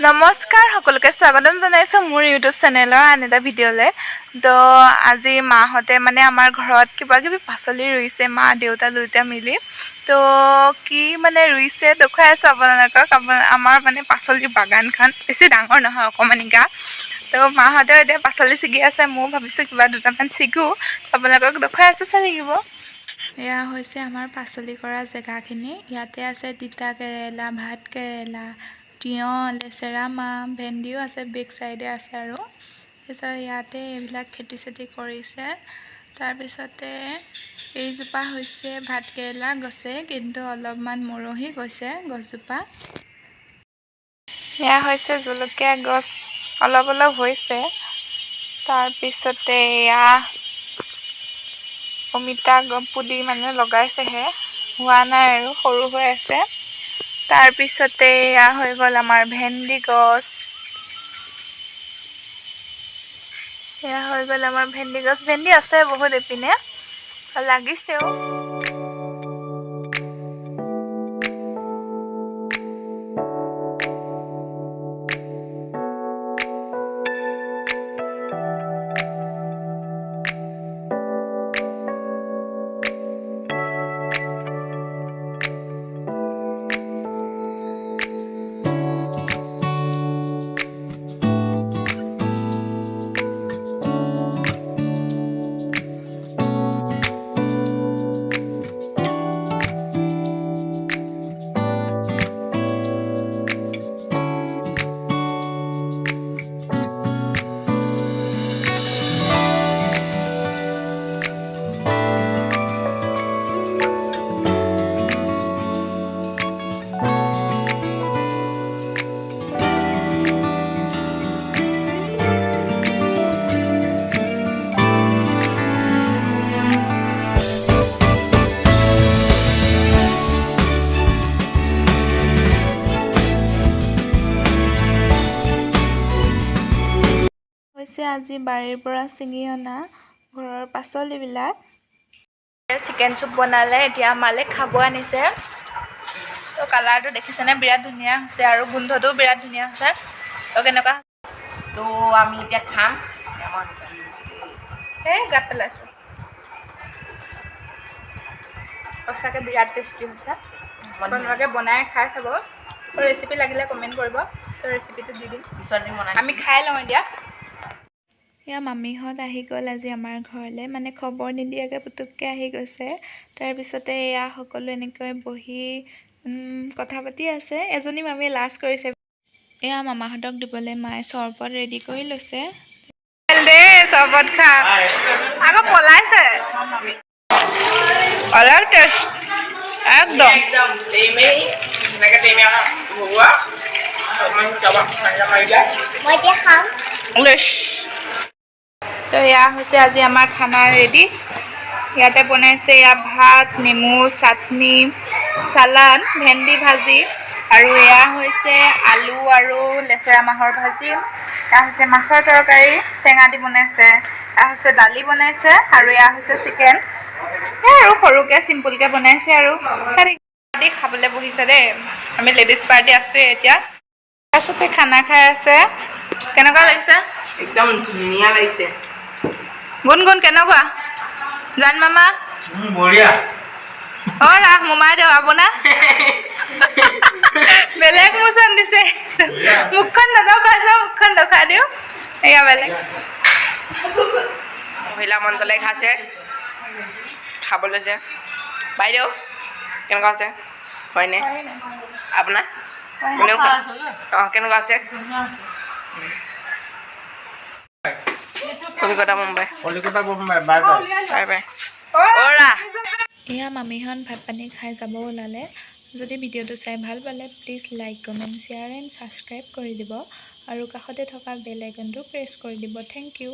নমস্কাৰ সকলোকে স্বাগতম জনাইছো মোৰ ইউটিউব চেনেলৰ আন এটা ভিডিঅ'লৈ। তো আজি মাহঁতে মানে আমাৰ ঘৰত কিবা কিবি পাচলি ৰুইছে, মা দেউতা দুয়োটা মিলি। তো কি মানে ৰুইছে দেখুৱাই আছো আপোনালোকক। আমাৰ মানে পাচলিৰ বাগানখন বেছি ডাঙৰ নহয়, অকণমানিকা। তো মাহঁতেও এতিয়া পাচলি ছিগি আছে, ময়ো ভাবিছোঁ কিবা দুটামান ছিগো, আপোনালোকক দেখুৱাই আছো, চাই থাকিব। এয়া হৈছে আমাৰ পাচলি কৰা জেগাখিনি। ইয়াতে আছে তিতা কেৰেলা, ভাত কেৰেলা, তিয়ঁহ, লেচেৰা মাহ, ভেন্দিও আছে, বেক চাইডে আছে। আৰু তাৰপিছত ইয়াতে এইবিলাক খেতি চেতি কৰিছে। তাৰপিছতে এইজোপা হৈছে ভাত কেৰেলা গছে, কিন্তু অলপমান মৰহি গৈছে গছজোপা। এয়া হৈছে জলকীয়া গছ, অলপ অলপ হৈছে। তাৰপিছতে এয়া অমিতা পুলি মানে লগাইছেহে, হোৱা নাই আৰু সৰু হৈ আছে। তাৰপিছতে এয়া হৈ গ'ল আমাৰ ভেন্দি গছ। এয়া হৈ গ'ল আমাৰ ভেন্দি গছ। ভেন্দি আছে বহুত এইপিনে, লাগিছেও। হৈছে আজি বাৰীৰ পৰা ছিঙি অনা ঘৰৰ পাচলিবিলাক। চিকেন চুপ বনালে, এতিয়া মালে খাব আনিছে। তো কালাৰটো দেখিছেনে, বিৰাট ধুনীয়া হৈছে আৰু গোন্ধটোও বিৰাট ধুনীয়া হৈছে। তো কেনেকুৱা? তো আমি এতিয়া খাম। এই গাত পেলাইছোঁ। সঁচাকৈ বিৰাট টেষ্টি হৈছে। আপোনালোকে বনাই খাই চাব। ৰেচিপি লাগিলে কমেণ্ট কৰিব, তো ৰেচিপিটো দি দিম। আমি খাই লওঁ এতিয়া। এয়া মামীহঁত আহি গ'ল আজি আমাৰ ঘৰলৈ, মানে খবৰ নিদিয়াকৈ পুতুককৈ আহি গৈছে। তাৰপিছতে এয়া সকলো এনেকৈ বহি কথা পাতি আছে। এজনী মামীয়ে লাজ কৰিছে। এয়া মামাহঁতক দিবলৈ মায়ে চৰবত ৰেডি কৰি লৈছে। দেই চৰবত খা, আকৌ পলাইছে। অলপ টেষ্ট একদম মই এতিয়া খাম। তো এয়া হৈছে আজি আমাৰ খানা ৰেডি। ইয়াতে বনাইছে এয়া ভাত, নেমু চাটনি, চালাড, ভেন্দি ভাজি, আৰু এয়া হৈছে আলু আৰু লেচেৰা মাহৰ ভাজি। এয়া হৈছে মাছৰ তৰকাৰী, টেঙা দি বনাইছে। এয়া হৈছে দালি বনাইছে, আৰু এয়া হৈছে চিকেন। আৰু সৰুকৈ চিম্পুলকৈ বনাইছে আৰু চাৰি খাবলৈ বহিছে দেই। আমি লেডিজ পাৰ্টি আছোৱে এতিয়া। চবে খানা খাই আছে। কেনেকুৱা লাগিছে? একদম ধুনীয়া লাগিছে। গুণগুণ কেনেকুৱা? জান মামা বঢ়িয়া। অ ৰাস মোমাই দেও আপোনাৰ বেলেগ মোচন দিছে। মুখখন নদকাইছে, মুখখন দখাই দিওঁ। এয়া বেলেগ মহিলা মণ্ডলে খাইছে, খাব লৈছে। বাইদেউ কেনেকুৱা আছে? হয়নে আপোনাৰ? অঁ কেনেকুৱা আছে? Kolkata Mumbai bye bye. এয়া মামীহঁত ভাত পানী খাই যাব ওলালে। যদি ভিডিঅ'টো চাই ভাল পালে please like, comment, share and subscribe কৰি দিব, আৰু কাষতে থকা বেল আইকনটো প্ৰেছ কৰি দিব। Thank U.